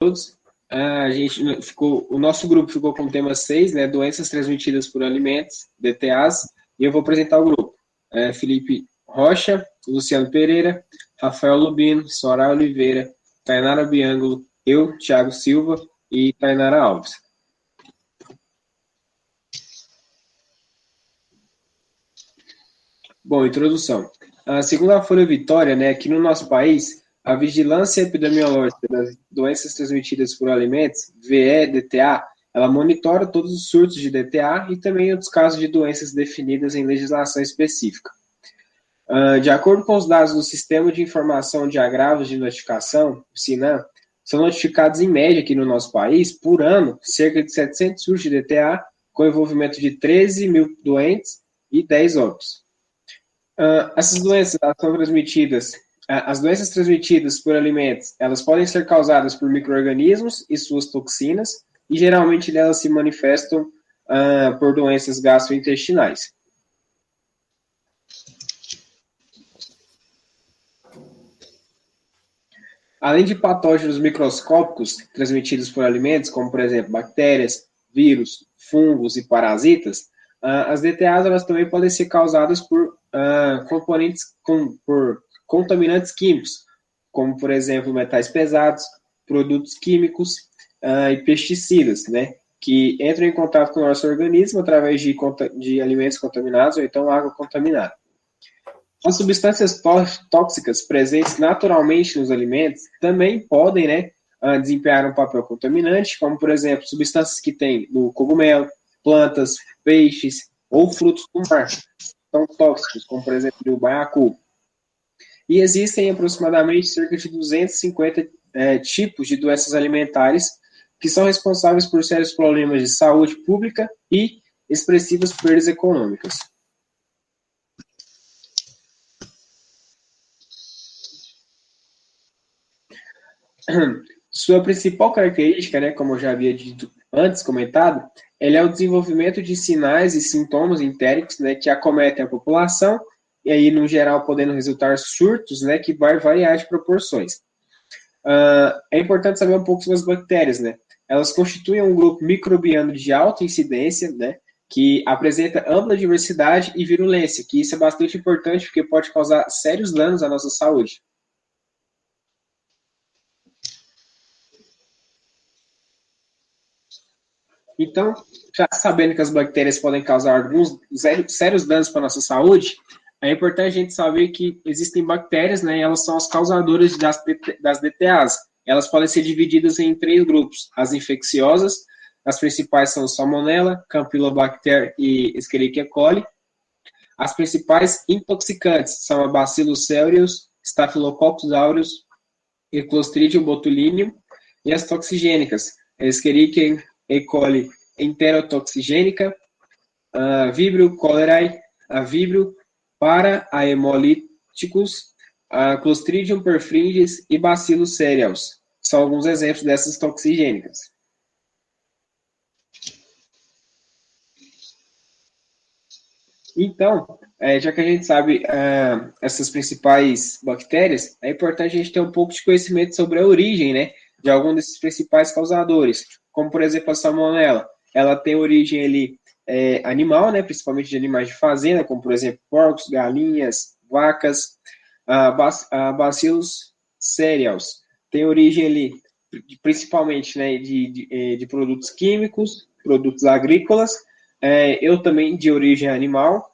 todos. O nosso grupo ficou com o tema 6, né, doenças transmitidas por alimentos, DTAs, e eu vou apresentar o grupo. Felipe Rocha, Luciano Pereira, Rafael Lubino, Soraya Oliveira, Tainara Biangulo, eu, Thiago Silva e Tainara Alves. Bom, introdução. Segundo a Folha Vitória, né, aqui no nosso país, a Vigilância Epidemiológica das Doenças Transmitidas por Alimentos, VE-DTA, ela monitora todos os surtos de DTA e também outros casos de doenças definidas em legislação específica. De acordo com os dados do Sistema de Informação de Agravos de Notificação, o SINAM, são notificados em média aqui no nosso país, por ano, cerca de 700 surtos de DTA, com envolvimento de 13 mil doentes e 10 óbitos. Essas doenças são transmitidas, as doenças transmitidas por alimentos, elas podem ser causadas por micro-organismos e suas toxinas, e geralmente elas se manifestam por doenças gastrointestinais. Além de patógenos microscópicos transmitidos por alimentos, como, por exemplo, bactérias, vírus, fungos e parasitas, as DTAs elas também podem ser causadas por por contaminantes químicos, como, por exemplo, metais pesados, produtos químicos e pesticidas, né, que entram em contato com o nosso organismo através de alimentos contaminados ou então água contaminada. As substâncias tóxicas presentes naturalmente nos alimentos também podem, né, desempenhar um papel contaminante, como, por exemplo, substâncias que tem no cogumelo, plantas, peixes ou frutos do mar, são tóxicos, como, por exemplo, o baiacu. E existem aproximadamente cerca de 250 tipos de doenças alimentares que são responsáveis por sérios problemas de saúde pública e expressivas perdas econômicas. Sua principal característica, né, como eu já havia dito antes, comentado, ele é o desenvolvimento de sinais e sintomas entéricos, né, que acometem a população, e aí, no geral, podendo resultar surtos, né, que vai variar de proporções. É importante saber um pouco sobre as bactérias, né? Elas constituem um grupo microbiano de alta incidência, né, que apresenta ampla diversidade e virulência, que isso é bastante importante porque pode causar sérios danos à nossa saúde. Então, já sabendo que as bactérias podem causar alguns sérios danos para a nossa saúde, é importante a gente saber que existem bactérias, né, e elas são as causadoras das DTAs. Elas podem ser divididas em 3 grupos. As infecciosas, as principais são Salmonella, Campylobacter e Escherichia coli. As principais intoxicantes são a Bacillus cereus, Staphylococcus aureus e Clostridium botulinum. E as toxigênicas, Escherichia E. coli enterotoxigênica, a Vibrio cholerae, a Vibrio para-hemolíticos, a Clostridium perfringens e Bacillus cereus. São alguns exemplos dessas toxigênicas. Então, já que a gente sabe essas principais bactérias, é importante a gente ter um pouco de conhecimento sobre a origem, né, de algum desses principais causadores, como, por exemplo, a salmonela. Ela tem origem ali, animal, né, principalmente de animais de fazenda, como, por exemplo, porcos, galinhas, vacas. A Bacillus cereus tem origem ali, principalmente, né, de produtos químicos, produtos agrícolas, eu também de origem animal,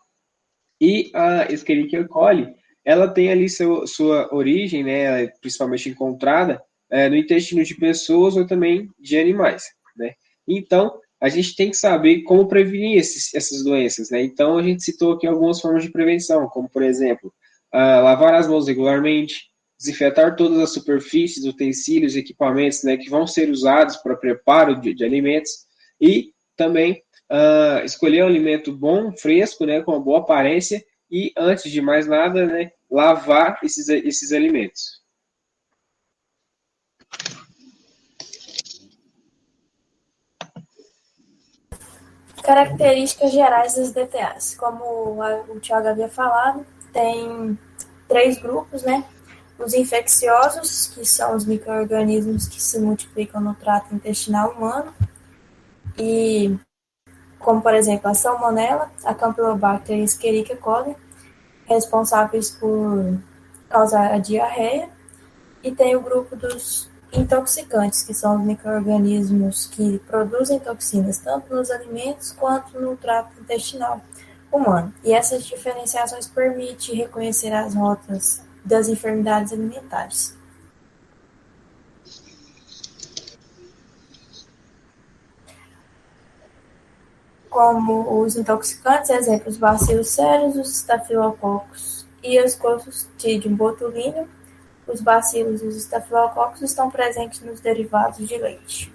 e a Escherichia coli, ela tem ali sua origem, né, principalmente encontrada no intestino de pessoas ou também de animais, né? Então, a gente tem que saber como prevenir essas doenças, né? Então, a gente citou aqui algumas formas de prevenção, como, por exemplo, lavar as mãos regularmente, desinfetar todas as superfícies, utensílios, equipamentos, né, que vão ser usados para preparo de alimentos, e também escolher um alimento bom, fresco, né, com uma boa aparência, e antes de mais nada, né, lavar esses alimentos. Características gerais das DTAs. Como o Thiago havia falado, tem 3 grupos, né? Os infecciosos, que são os micro-organismos que se multiplicam no trato intestinal humano, e como, por exemplo, a Salmonella, a Campylobacter e a Escherichia coli, responsáveis por causar a diarreia. E tem o grupo dos intoxicantes, que são os micro-organismos que produzem toxinas tanto nos alimentos quanto no trato intestinal humano. E essas diferenciações permitem reconhecer as rotas das enfermidades alimentares. Como os intoxicantes, exemplos, bacilos cereus, os estafilococos e os Clostridium botulinum. Os bacilos e os estafilococos estão presentes nos derivados de leite.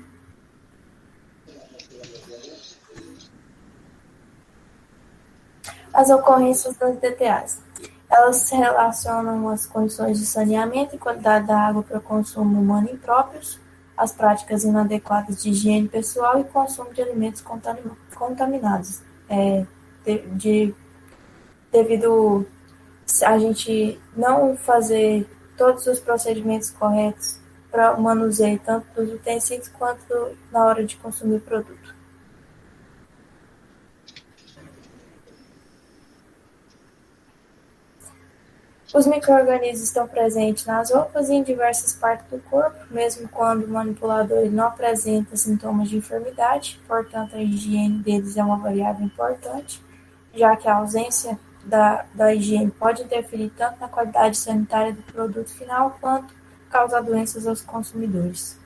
As ocorrências das DTAs. Elas se relacionam às condições de saneamento e qualidade da água para consumo humano impróprios, as práticas inadequadas de higiene pessoal e consumo de alimentos contaminados. Devido a gente não fazer todos os procedimentos corretos para o manuseio tanto dos utensílios quanto na hora de consumir o produto. Os micro-organismos estão presentes nas roupas e em diversas partes do corpo, mesmo quando o manipulador não apresenta sintomas de enfermidade, portanto, a higiene deles é uma variável importante, já que a ausência da higiene pode interferir tanto na qualidade sanitária do produto final, quanto causar doenças aos consumidores.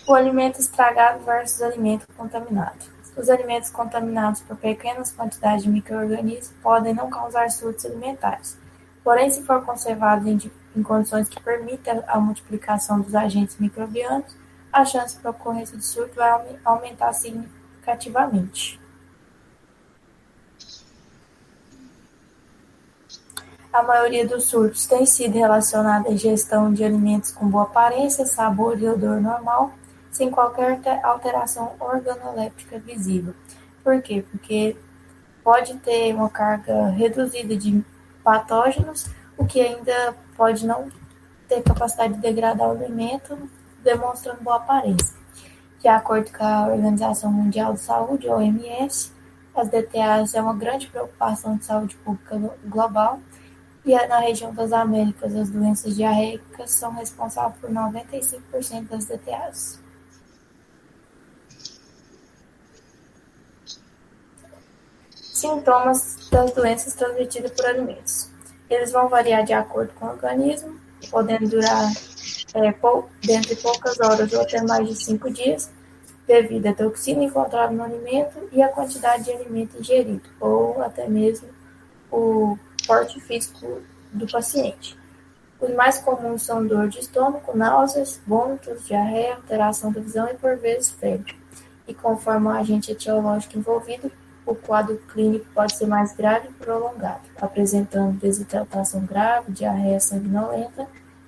O alimento estragado versus alimento contaminado. Os alimentos contaminados por pequenas quantidades de micro-organismos podem não causar surtos alimentares. Porém, se for conservado em condições que permitam a multiplicação dos agentes microbianos, a chance para a ocorrência de surto vai aumentar significativamente. A maioria dos surtos tem sido relacionada à ingestão de alimentos com boa aparência, sabor e odor normal, sem qualquer alteração organoléptica visível. Por quê? Porque pode ter uma carga reduzida de patógenos, o que ainda pode não ter capacidade de degradar o alimento, demonstrando boa aparência. De acordo com a Organização Mundial de Saúde, OMS, as DTAs é uma grande preocupação de saúde pública global, e na região das Américas, as doenças diarreicas são responsáveis por 95% das DTAs. Sintomas das doenças transmitidas por alimentos. Eles vão variar de acordo com o organismo, podendo durar dentre poucas horas ou até mais de 5 dias, devido à toxina encontrada no alimento e à quantidade de alimento ingerido, ou até mesmo o porte físico do paciente. Os mais comuns são dor de estômago, náuseas, vômitos, diarreia, alteração da visão e, por vezes, febre. E conforme o agente etiológico envolvido, o quadro clínico pode ser mais grave e prolongado, apresentando desidratação grave, diarreia sanguinolenta,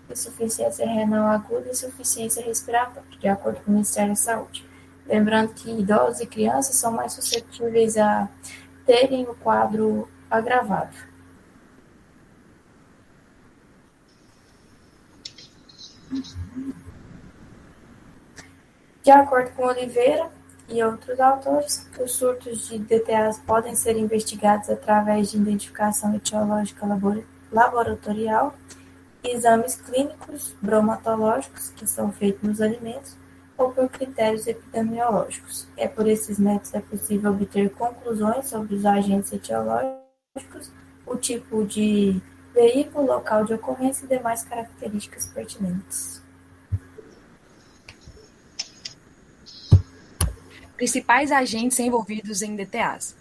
insuficiência renal aguda e insuficiência respiratória, de acordo com o Ministério da Saúde. Lembrando que idosos e crianças são mais suscetíveis a terem o quadro agravado. De acordo com Oliveira e outros autores, os surtos de DTAs podem ser investigados através de identificação etiológica laboratorial, exames clínicos bromatológicos, que são feitos nos alimentos, ou por critérios epidemiológicos. Por esses métodos é possível obter conclusões sobre os agentes etiológicos, o tipo de veículo, local de ocorrência e demais características pertinentes. Principais agentes envolvidos em DTAs.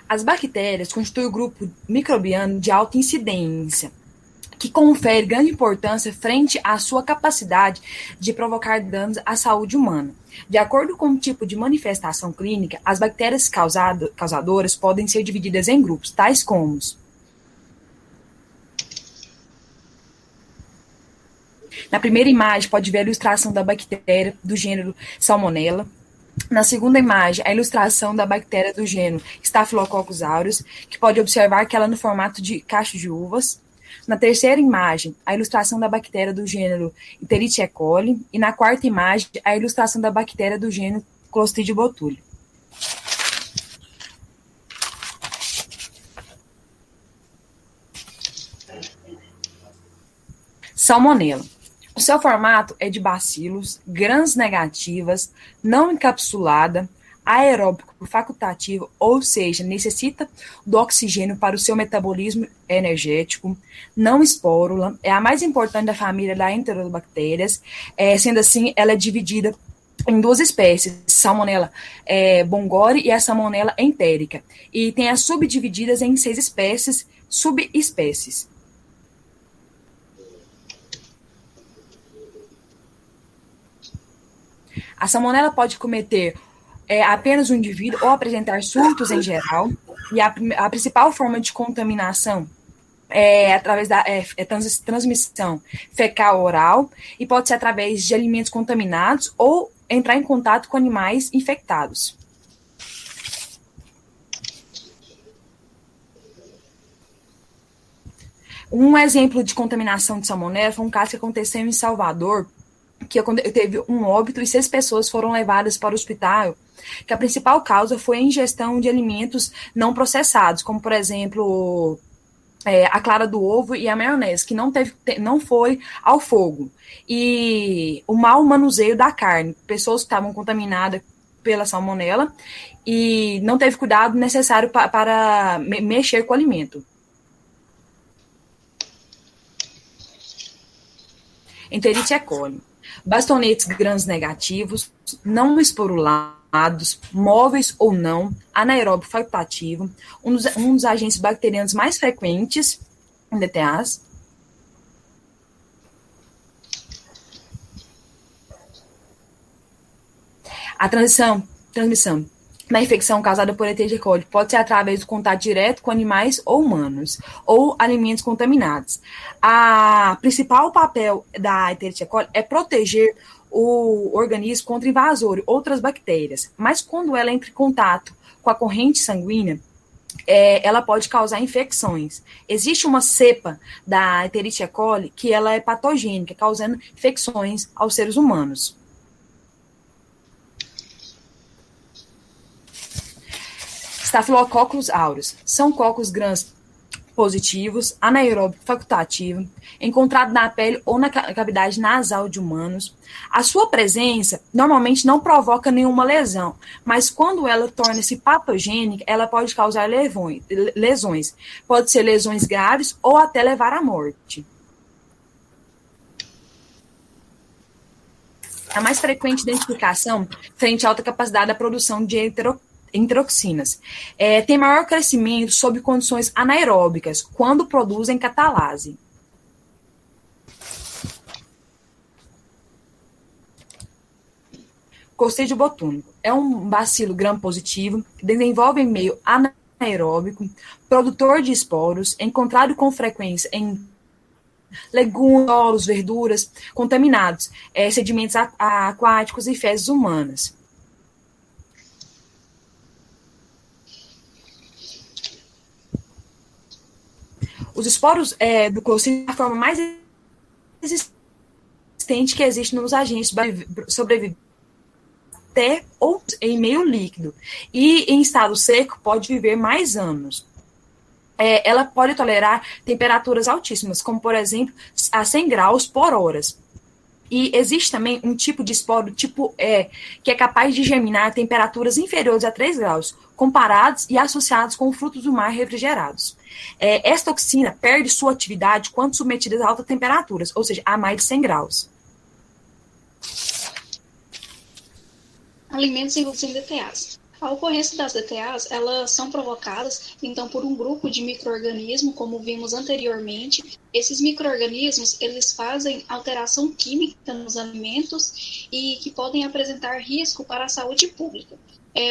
As bactérias constituem o grupo microbiano de alta incidência, que confere grande importância frente à sua capacidade de provocar danos à saúde humana. De acordo com o tipo de manifestação clínica, as bactérias causadoras podem ser divididas em grupos, tais como na primeira imagem, pode ver a ilustração da bactéria do gênero Salmonella. Na segunda imagem, a ilustração da bactéria do gênero Staphylococcus aureus, que pode observar que ela é no formato de cacho de uvas. Na terceira imagem, a ilustração da bactéria do gênero Enterichia coli. E na quarta imagem, a ilustração da bactéria do gênero Clostridium botulinum. Salmonela. O seu formato é de bacilos, grãs negativas, não encapsulada, aeróbico facultativo, ou seja, necessita do oxigênio para o seu metabolismo energético, não espórula, é a mais importante da família da enterobactérias, sendo assim, ela é dividida em duas espécies, Salmonella bongori e a Salmonella entérica, e tem as subdivididas em 6 espécies, subespécies. A salmonela pode cometer apenas um indivíduo ou apresentar surtos em geral, e a principal forma de contaminação é através da transmissão fecal oral, e pode ser através de alimentos contaminados ou entrar em contato com animais infectados. Um exemplo de contaminação de salmonela foi um caso que aconteceu em Salvador, que teve um óbito e 6 pessoas foram levadas para o hospital, que a principal causa foi a ingestão de alimentos não processados, como, por exemplo, a clara do ovo e a maionese, que não foi ao fogo. E o mau manuseio da carne, pessoas que estavam contaminadas pela salmonela e não teve cuidado necessário para mexer com o alimento. Enterichia coli. Bastonetes grãos negativos, não esporulados, móveis ou não, anaeróbio facultativo, um dos agentes bacterianos mais frequentes em DTAs. A transmissão da infecção causada por Enterichia coli pode ser através do contato direto com animais ou humanos, ou alimentos contaminados. O principal papel da Enterichia coli é proteger o organismo contra invasores, outras bactérias, mas quando ela entra em contato com a corrente sanguínea, ela pode causar infecções. Existe uma cepa da Enterichia coli que ela é patogênica, causando infecções aos seres humanos. Staphylococcus aureus são cocos grãos positivos, anaeróbico facultativo, encontrado na pele ou na cavidade nasal de humanos. A sua presença normalmente não provoca nenhuma lesão, mas quando ela torna-se patogênica, ela pode causar lesões. Pode ser lesões graves ou até levar à morte. A mais frequente identificação frente à alta capacidade da produção de enteroxinas. Tem maior crescimento sob condições anaeróbicas, quando produzem catalase. Clostridium botulinum é um bacilo gram-positivo que desenvolve em meio anaeróbico, produtor de esporos, encontrado com frequência em legumes, verduras contaminados, sedimentos aquáticos e fezes humanas. Os esporos do Clostridium é a forma mais resistente que existe nos agentes sobreviventes até ou em meio líquido. E em estado seco pode viver mais anos. Ela pode tolerar temperaturas altíssimas, como, por exemplo, a 100 graus por hora. E existe também um tipo de esporo, tipo E, que é capaz de germinar a temperaturas inferiores a 3 graus, comparados e associados com frutos do mar refrigerados. Esta toxina perde sua atividade quando submetida a altas temperaturas, ou seja, a mais de 100 graus. Alimentos envolvidos em DTAs. A ocorrência das DTAs, elas são provocadas, então, por um grupo de micro-organismos, como vimos anteriormente. Esses micro-organismos, eles fazem alteração química nos alimentos e que podem apresentar risco para a saúde pública.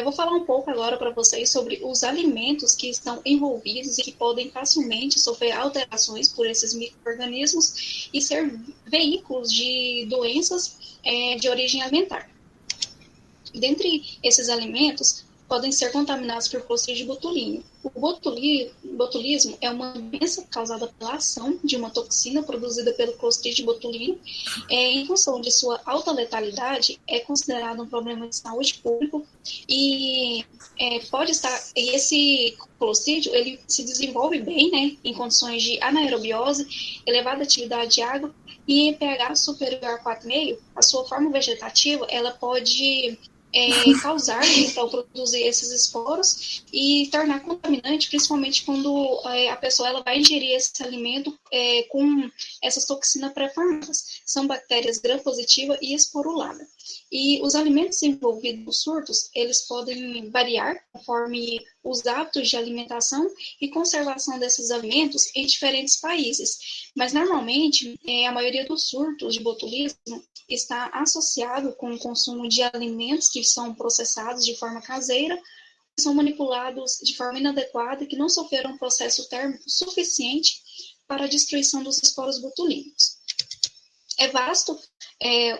Vou falar um pouco agora para vocês sobre os alimentos que estão envolvidos e que podem facilmente sofrer alterações por esses micro-organismos e ser veículos de doenças de origem alimentar. Dentre esses alimentos, podem ser contaminados por Clostridium botulinum. O botulismo é uma doença causada pela ação de uma toxina produzida pelo Clostridium botulinum. Em função de sua alta letalidade, é considerado um problema de saúde pública e e esse Clostridium ele se desenvolve bem, né, em condições de anaerobiose, elevada atividade de água e em pH superior a 4,5, a sua forma vegetativa ela pode causar, então, produzir esses esporos e tornar contaminante, principalmente quando a pessoa ela vai ingerir esse alimento com essas toxinas pré-formadas. São bactérias gram-positiva e esporulada. E os alimentos envolvidos nos surtos, eles podem variar conforme os hábitos de alimentação e conservação desses alimentos em diferentes países. Mas, normalmente, a maioria dos surtos de botulismo está associado com o consumo de alimentos que são processados de forma caseira, que são manipulados de forma inadequada e que não sofreram um processo térmico suficiente para a destruição dos esporos botulínicos. É vasto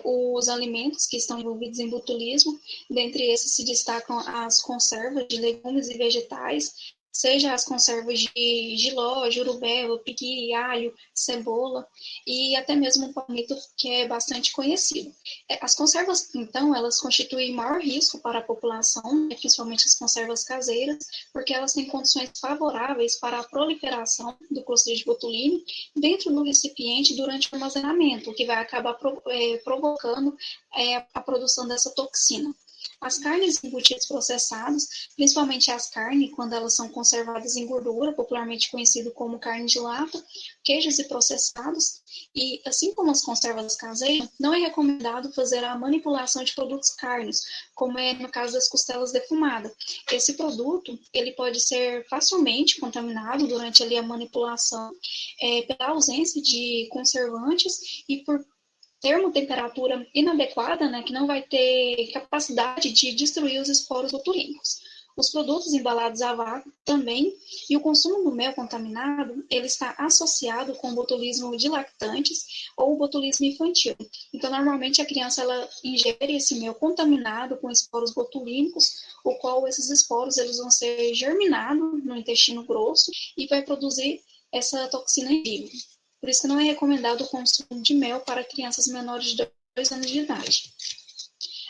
os alimentos que estão envolvidos em botulismo, dentre esses se destacam as conservas de legumes e vegetais, seja as conservas de jiló, jurubeba, piqui, alho, cebola e até mesmo o palmito, que é bastante conhecido. As conservas, então, elas constituem maior risco para a população, principalmente as conservas caseiras, porque elas têm condições favoráveis para a proliferação do Clostridium botulinum dentro do recipiente durante o armazenamento, o que vai acabar provocando a produção dessa toxina. As carnes embutidas processadas, principalmente as carnes, quando elas são conservadas em gordura, popularmente conhecido como carne de lata, queijos e processados, e assim como as conservas caseiras, não é recomendado fazer a manipulação de produtos carnes, como é no caso das costelas defumadas. Esse produto, ele pode ser facilmente contaminado durante ali a manipulação, pela ausência de conservantes e por termotemperatura inadequada, né, que não vai ter capacidade de destruir os esporos botulínicos. Os produtos embalados a vácuo também, e o consumo do mel contaminado, ele está associado com o botulismo de lactantes ou o botulismo infantil. Então, normalmente, a criança ela ingere esse mel contaminado com esporos botulínicos, o qual esses esporos eles vão ser germinados no intestino grosso e vai produzir essa toxina em vivo. Por isso que não é recomendado o consumo de mel para crianças menores de 2 anos de idade.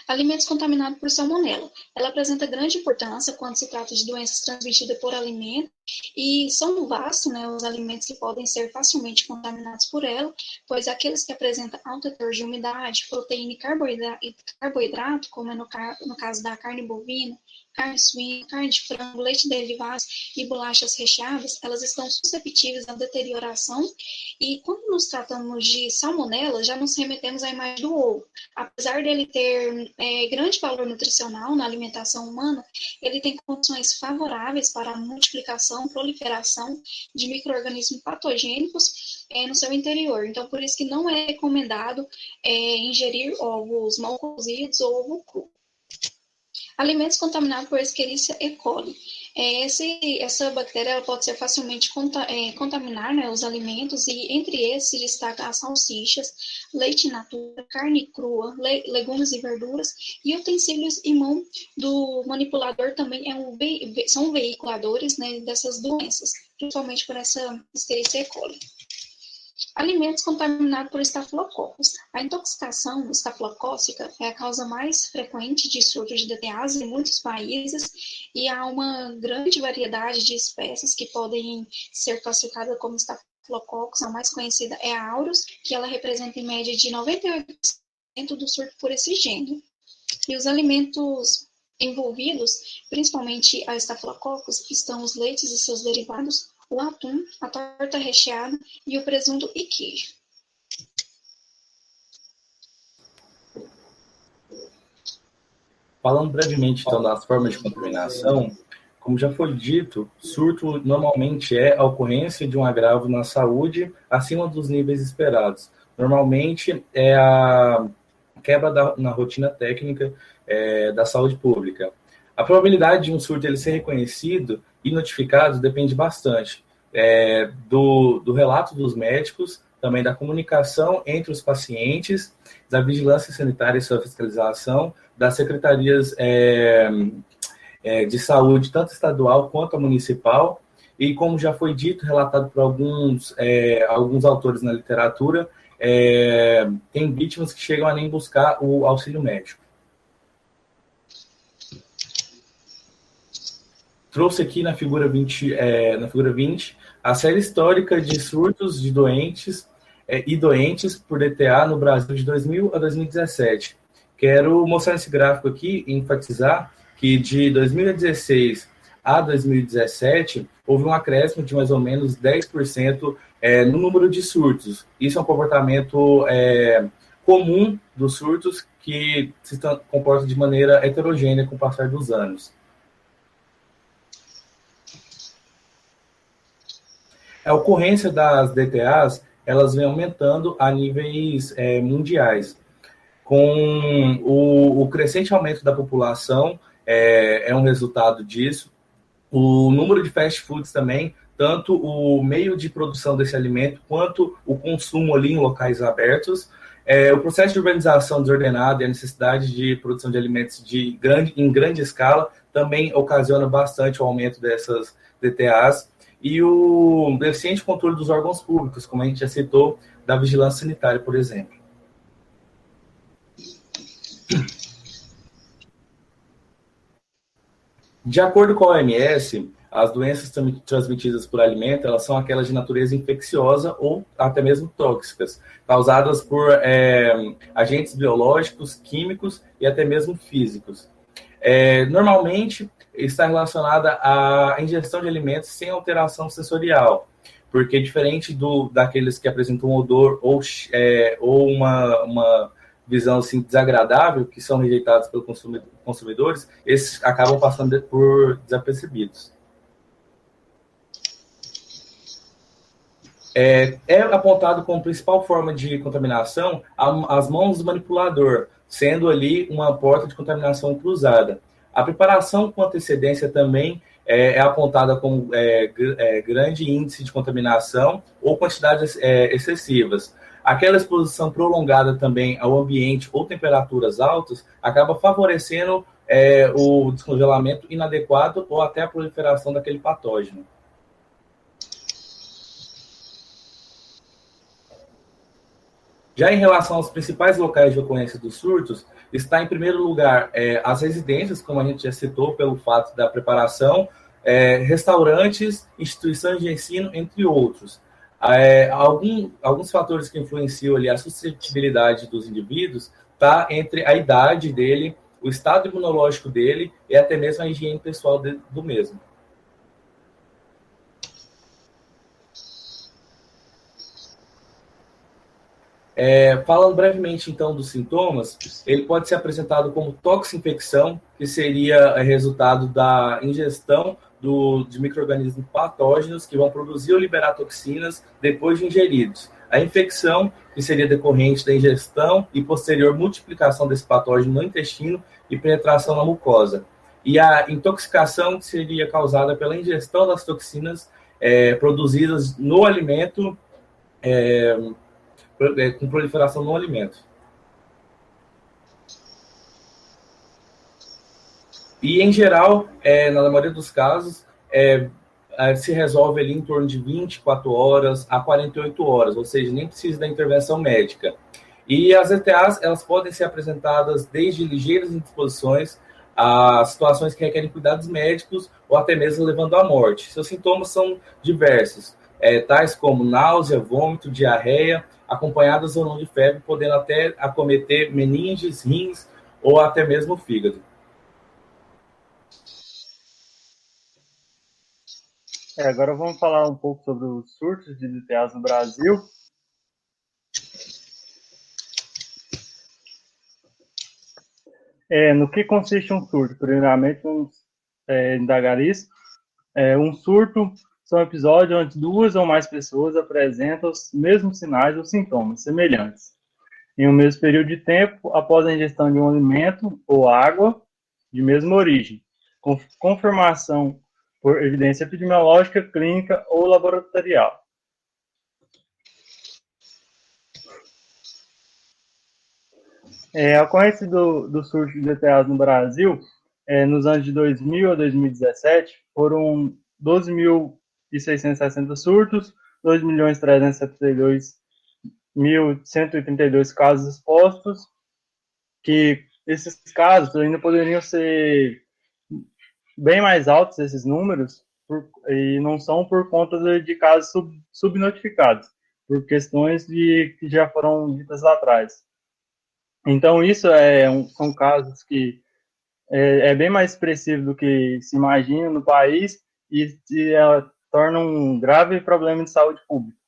Alimentos contaminados por salmonela. Ela apresenta grande importância quando se trata de doenças transmitidas por alimento e são vastos, né, os alimentos que podem ser facilmente contaminados por ela, pois aqueles que apresentam alto teor de umidade, proteína e carboidrato, como é no caso da carne bovina, carne suína, carne de frango, leite derivados e bolachas recheadas, elas estão suscetíveis à deterioração. E quando nos tratamos de salmonela, já nos remetemos à imagem do ovo. Apesar dele ter grande valor nutricional na alimentação humana, ele tem condições favoráveis para a multiplicação, proliferação de micro-organismos patogênicos no seu interior. Então, por isso que não é recomendado ingerir ovos mal cozidos ou ovo cru. Alimentos contaminados por Escherichia E. coli. Essa bactéria ela pode ser facilmente contaminar, né, os alimentos, e entre esses se destaca as salsichas, leite in natura, carne crua, legumes e verduras, e utensílios e mão do manipulador também são veiculadores, né, dessas doenças, principalmente por essa Escherichia E. coli. Alimentos contaminados por estafilococcus. A intoxicação estafilocócica é a causa mais frequente de surto de DTAs em muitos países e há uma grande variedade de espécies que podem ser classificadas como estafilococcus. A mais conhecida é a aureus, que ela representa em média de 98% do surto por esse gênero. E os alimentos envolvidos, principalmente a estafilococcus, estão os leites e seus derivados, o atum, a torta recheada e o presunto e queijo. Falando brevemente, então, das formas de contaminação, como já foi dito, surto normalmente é a ocorrência de um agravo na saúde acima dos níveis esperados. Normalmente é a quebra na rotina técnica da saúde pública. A probabilidade de um surto ele ser reconhecido e notificado depende bastante do relato dos médicos, também da comunicação entre os pacientes, da vigilância sanitária e sua fiscalização, das secretarias de saúde, tanto estadual quanto municipal, e como já foi dito, relatado por alguns autores na literatura, tem vítimas que chegam a nem buscar o auxílio médico. Trouxe aqui na figura 20, a série histórica de surtos de doentes e doentes por DTA no Brasil de 2000 a 2017. Quero mostrar nesse gráfico aqui e enfatizar que de 2016 a 2017 houve um acréscimo de mais ou menos 10% no número de surtos. Isso é um comportamento comum dos surtos que se comportam de maneira heterogênea com o passar dos anos. A ocorrência das DTAs, elas vem aumentando a níveis mundiais. Com o crescente aumento da população, é um resultado disso. O número de fast foods também, tanto o meio de produção desse alimento, quanto o consumo ali em locais abertos. O processo de urbanização desordenada e a necessidade de produção de alimentos em grande escala também ocasiona bastante o aumento dessas DTAs. E o deficiente controle dos órgãos públicos, como a gente já citou, da vigilância sanitária, por exemplo. De acordo com a OMS, as doenças transmitidas por alimento, elas são aquelas de natureza infecciosa ou até mesmo tóxicas, causadas por agentes biológicos, químicos e até mesmo físicos. Normalmente, está relacionada à ingestão de alimentos sem alteração sensorial, porque diferente daqueles que apresentam um odor ou uma visão assim, desagradável, que são rejeitados pelos consumidores, esses acabam passando por desapercebidos. É apontado como principal forma de contaminação as mãos do manipulador, sendo ali uma porta de contaminação cruzada. A preparação com antecedência também é apontada como grande índice de contaminação ou quantidades excessivas. Aquela exposição prolongada também ao ambiente ou temperaturas altas acaba favorecendo o descongelamento inadequado ou até a proliferação daquele patógeno. Já em relação aos principais locais de ocorrência dos surtos, está em primeiro lugar as residências, como a gente já citou, pelo fato da preparação, restaurantes, instituições de ensino, entre outros. Alguns fatores que influenciam ali a suscetibilidade dos indivíduos está entre a idade dele, o estado imunológico dele e até mesmo a higiene pessoal do mesmo. Falando brevemente, então, dos sintomas, ele pode ser apresentado como toxinfecção, que seria resultado da ingestão de micro-organismos patógenos que vão produzir ou liberar toxinas depois de ingeridos. A infecção, que seria decorrente da ingestão e posterior multiplicação desse patógeno no intestino e penetração na mucosa. E a intoxicação, que seria causada pela ingestão das toxinas produzidas no alimento, com proliferação no alimento. E, em geral, na maioria dos casos, se resolve ali em torno de 24 horas a 48 horas, ou seja, nem precisa da intervenção médica. E as ETAs, elas podem ser apresentadas desde ligeiras indisposições a situações que requerem cuidados médicos ou até mesmo levando à morte. Seus sintomas são diversos, tais como náusea, vômito, diarreia, acompanhadas ou não de febre, podendo até acometer meninges, rins ou até mesmo o fígado. Agora vamos falar um pouco sobre os surtos de DTAs no Brasil. No que consiste um surto? Primeiramente, vamos indagar isso. Um surto são episódios onde duas ou mais pessoas apresentam os mesmos sinais ou sintomas semelhantes, em um mesmo período de tempo, após a ingestão de um alimento ou água de mesma origem, com confirmação por evidência epidemiológica, clínica ou laboratorial. A ocorrência do surto de DTAs no Brasil, nos anos de 2000 a 2017, foram 12.660 surtos, 2.372.132 casos expostos, que esses casos ainda poderiam ser bem mais altos, esses números, e não são por conta de casos subnotificados, por questões que já foram ditas lá atrás. Então, isso são casos que é bem mais expressivo do que se imagina no país e torna um grave problema de saúde pública.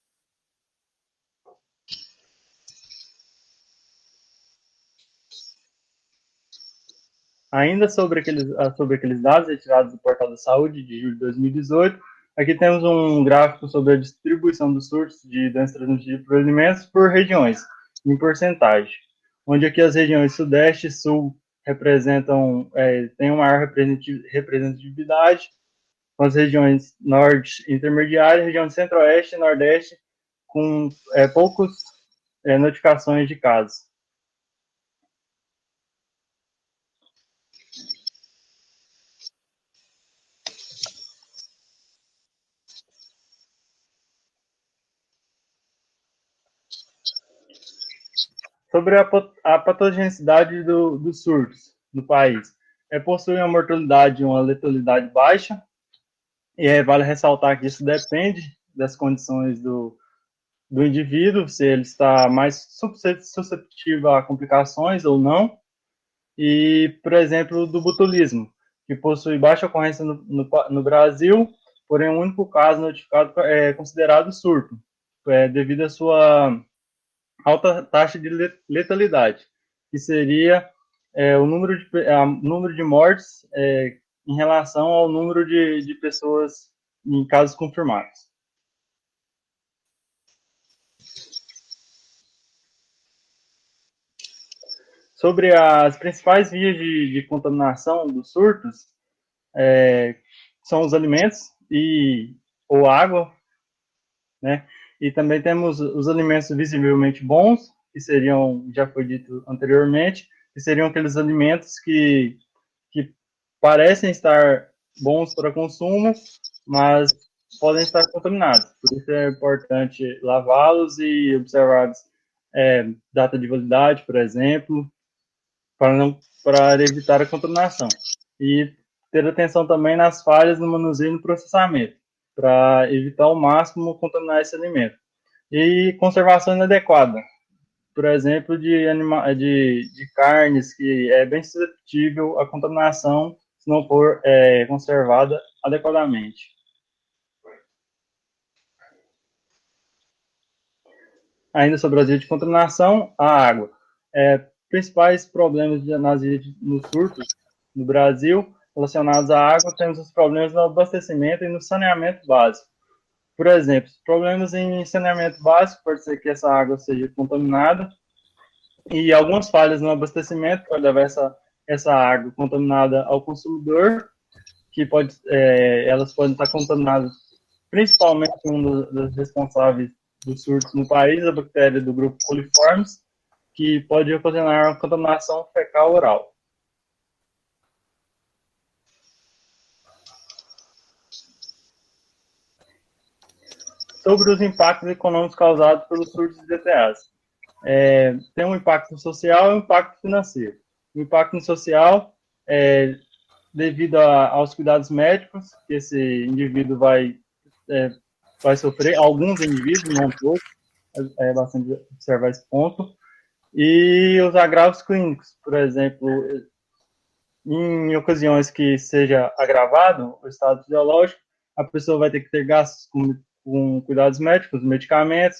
Ainda sobre aqueles dados retirados do Portal da Saúde de julho de 2018, aqui temos um gráfico sobre a distribuição dos surtos de doenças transmitidas por alimentos por regiões, em porcentagem, onde aqui as regiões Sudeste e Sul têm uma maior representatividade, com as regiões Norte intermediária, região Centro-Oeste e Nordeste com poucas notificações de casos. Sobre a patogenicidade dos surtos no país. Possui uma mortalidade e uma letalidade baixa, e vale ressaltar que isso depende das condições do indivíduo, se ele está mais suscetível a complicações ou não, e, por exemplo, do botulismo, que possui baixa ocorrência no Brasil, porém o único caso notificado é considerado surto, devido à sua alta taxa de letalidade, que seria o número de mortes em relação ao número de pessoas em casos confirmados. Sobre as principais vias de contaminação dos surtos, são os alimentos ou água, né? E também temos os alimentos visivelmente bons, que seriam, já foi dito anteriormente, que seriam aqueles alimentos que parecem estar bons para consumo, mas podem estar contaminados. Por isso é importante lavá-los e observar data de validade, por exemplo, para evitar a contaminação. E ter atenção também nas falhas no manuseio e no processamento, para evitar ao máximo contaminar esse alimento. E conservação inadequada, por exemplo, de carnes, que é bem suscetível à contaminação se não for conservada adequadamente. Ainda sobre as vias de contaminação, a água. Principais problemas nos surtos no Brasil relacionados à água, temos os problemas no abastecimento e no saneamento básico. Por exemplo, problemas em saneamento básico, pode ser que essa água seja contaminada, e algumas falhas no abastecimento pode levar essa água contaminada ao consumidor, que elas podem estar contaminadas principalmente um dos responsáveis dos surtos no país, a bactéria do grupo coliformes, que pode ocasionar uma contaminação fecal oral. Sobre os impactos econômicos causados pelos surtos de DTAs. Tem um impacto social e um impacto financeiro. O impacto social é devido aos cuidados médicos que esse indivíduo vai sofrer, alguns indivíduos, não todos, é bastante observar esse ponto, e os agravos clínicos, por exemplo, em ocasiões que seja agravado o estado fisiológico, a pessoa vai ter que ter gastos com cuidados médicos, medicamentos,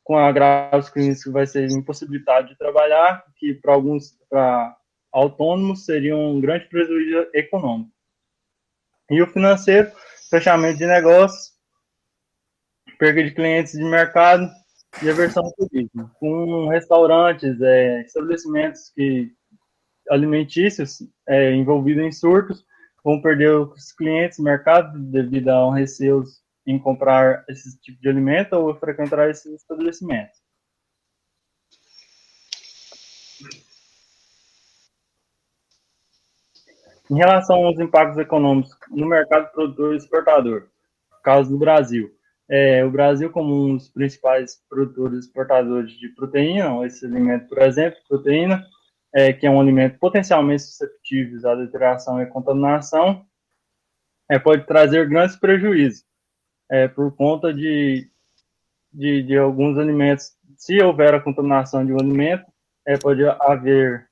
com agravos clínicos vai ser impossibilitado de trabalhar, que para autônomos seria um grande prejuízo econômico. E o financeiro, fechamento de negócios, perda de clientes de mercado e aversão ao turismo. Com restaurantes, estabelecimentos alimentícios envolvidos em surtos, vão perder os clientes do mercado devido a um receio em comprar esse tipo de alimento ou frequentar esses estabelecimentos. Em relação aos impactos econômicos no mercado produtor e exportador, no caso do Brasil, o Brasil, como um dos principais produtores e exportadores de proteína, esse alimento, por exemplo, proteína, que é um alimento potencialmente suscetível à deterioração e contaminação, pode trazer grandes prejuízos por conta de alguns alimentos. Se houver a contaminação de um alimento, pode haver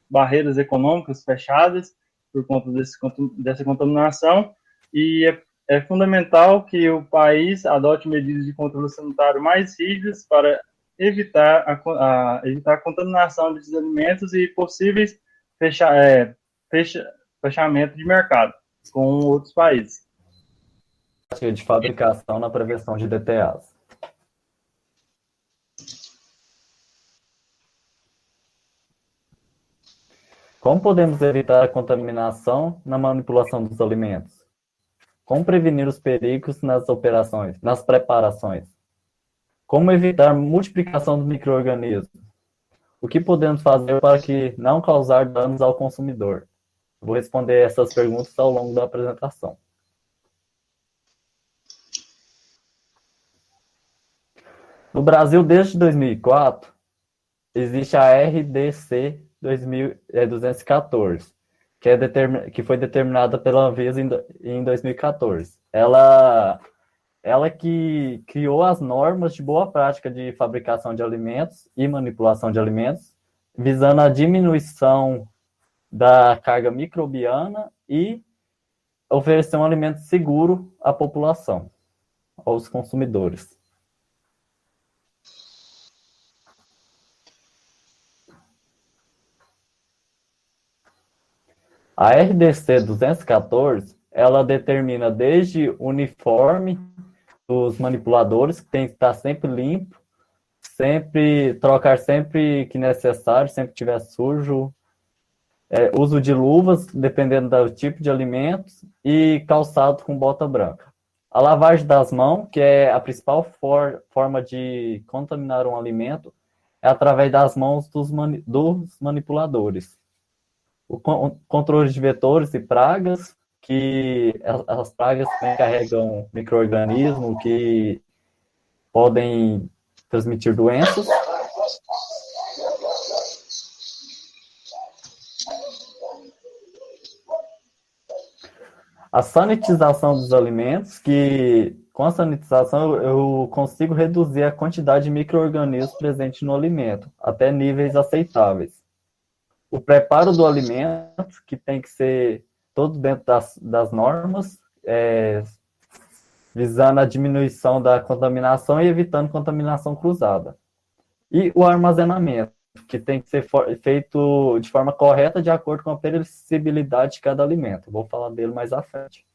barreiras econômicas fechadas por conta dessa contaminação, e é fundamental que o país adote medidas de controle sanitário mais rígidas para evitar a contaminação desses alimentos e possíveis fechamento de mercado com outros países. De fabricação na prevenção de DTAs. Como podemos evitar a contaminação na manipulação dos alimentos? Como prevenir os perigos nas operações, nas preparações? Como evitar multiplicação dos micro-organismos? O que podemos fazer para que não causar danos ao consumidor? Vou responder essas perguntas ao longo da apresentação. No Brasil, desde 2004, existe a RDC 214, que foi determinada pela Anvisa em 2014. Ela que criou as normas de boa prática de fabricação de alimentos e manipulação de alimentos, visando a diminuição da carga microbiana e oferecer um alimento seguro à população, aos consumidores. A RDC 214, ela determina desde o uniforme dos manipuladores, que tem que estar sempre limpo, trocar sempre que necessário, sempre que estiver sujo, uso de luvas, dependendo do tipo de alimentos, e calçado com bota branca. A lavagem das mãos, que é a principal forma de contaminar um alimento, é através das mãos dos manipuladores. O controle de vetores e pragas, que as pragas também carregam micro-organismos que podem transmitir doenças. A sanitização dos alimentos, que com a sanitização eu consigo reduzir a quantidade de micro-organismos presentes no alimento, até níveis aceitáveis. O preparo do alimento, que tem que ser todo dentro das normas, visando a diminuição da contaminação e evitando contaminação cruzada. E o armazenamento, que tem que ser feito de forma correta, de acordo com a perecibilidade de cada alimento. Vou falar dele mais à frente.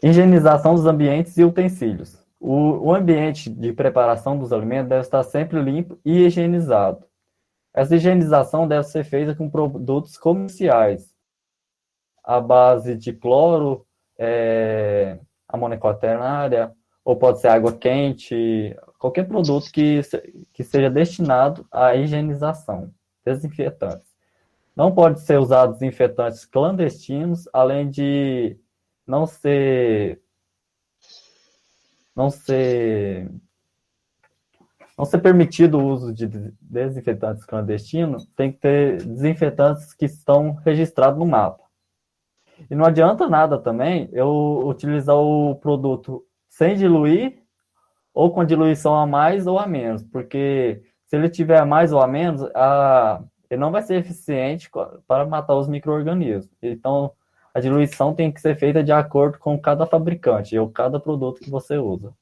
Higienização dos ambientes e utensílios. O ambiente de preparação dos alimentos deve estar sempre limpo e higienizado. Essa higienização deve ser feita com produtos comerciais, à base de cloro, amônia quaternária, ou pode ser água quente, qualquer produto que seja destinado à higienização, desinfetantes. Não pode ser usado desinfetantes clandestinos, além de não ser permitido o uso de desinfetantes clandestinos, tem que ter desinfetantes que estão registrados no mapa. E não adianta nada também eu utilizar o produto sem diluir ou com diluição a mais ou a menos, porque se ele tiver a mais ou a menos, ele não vai ser eficiente para matar os micro-organismos. Então, a diluição tem que ser feita de acordo com cada fabricante ou cada produto que você usa.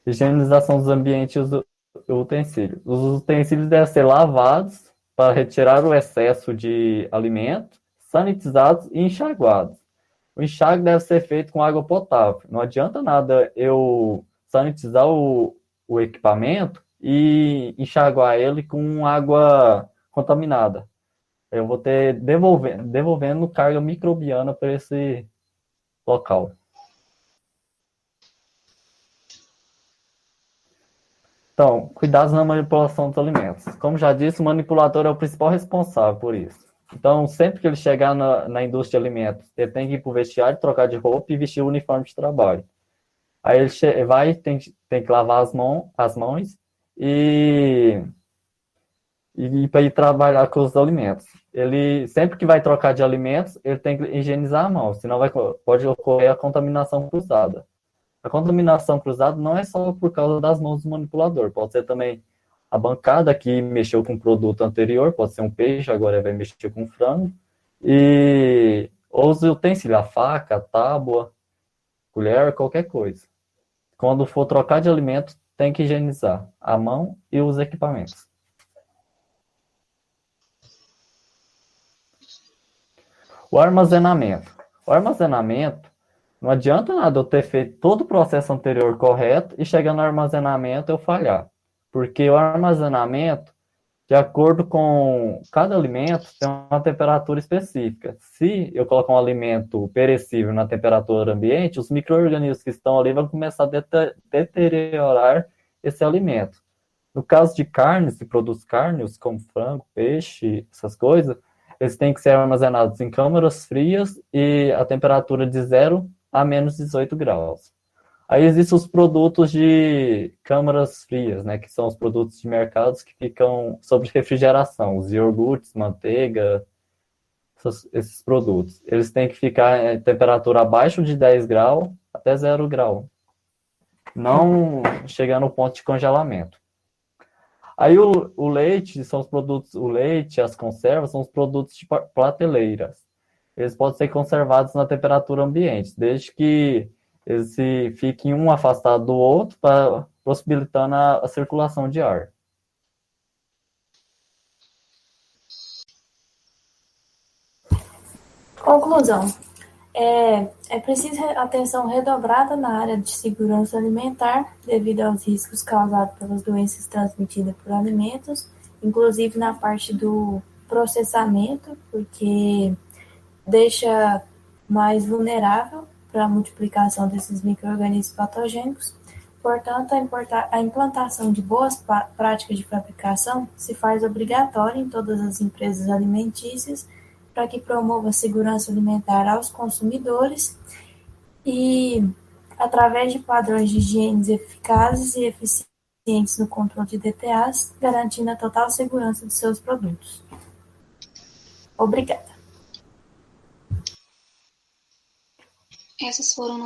Higienização dos ambientes e utensílios. Os utensílios devem ser lavados para retirar o excesso de alimento, sanitizados e enxaguados. O enxágue deve ser feito com água potável. Não adianta nada eu sanitizar o equipamento e enxaguar ele com água contaminada. Eu vou ter devolvendo carga microbiana para esse local. Então, cuidados na manipulação dos alimentos. Como já disse, o manipulador é o principal responsável por isso. Então, sempre que ele chegar na indústria de alimentos, ele tem que ir para o vestiário, trocar de roupa e vestir o uniforme de trabalho. Aí ele vai, tem que lavar as mãos e para ir trabalhar com os alimentos. Ele, sempre que vai trocar de alimentos, ele tem que higienizar a mão, senão pode ocorrer a contaminação cruzada. A contaminação cruzada não é só por causa das mãos do manipulador, pode ser também a bancada que mexeu com o produto anterior, pode ser um peixe, agora vai mexer com frango, e os utensílios, a faca, a tábua, colher, qualquer coisa. Quando for trocar de alimento, tem que higienizar a mão e os equipamentos. O armazenamento. O armazenamento, não adianta nada eu ter feito todo o processo anterior correto e chegar no armazenamento eu falhar. Porque o armazenamento, de acordo com cada alimento, tem uma temperatura específica. Se eu colocar um alimento perecível na temperatura ambiente, os micro-organismos que estão ali vão começar a deteriorar esse alimento. No caso de carnes e produtos cárneos, como frango, peixe, essas coisas, eles têm que ser armazenados em câmaras frias e a temperatura de 0 a menos 18 graus. Aí existem os produtos de câmaras frias, né, que são os produtos de mercados que ficam sob refrigeração, os iogurtes, manteiga, esses produtos. Eles têm que ficar em temperatura abaixo de 10 graus até 0 grau. Não chegar no ponto de congelamento. Aí o leite são os produtos, o leite, as conservas são os produtos de prateleiras. Eles podem ser conservados na temperatura ambiente, desde que eles fiquem um afastado do outro, possibilitando a circulação de ar. Conclusão. É preciso atenção redobrada na área de segurança alimentar, devido aos riscos causados pelas doenças transmitidas por alimentos, inclusive na parte do processamento, porque deixa mais vulnerável para a multiplicação desses micro-organismos patogênicos. Portanto, a implantação de boas práticas de fabricação se faz obrigatória em todas as empresas alimentícias para que promova a segurança alimentar aos consumidores e, através de padrões de higiene eficazes e eficientes no controle de DTAs, garantindo a total segurança dos seus produtos. Obrigada. Essas foram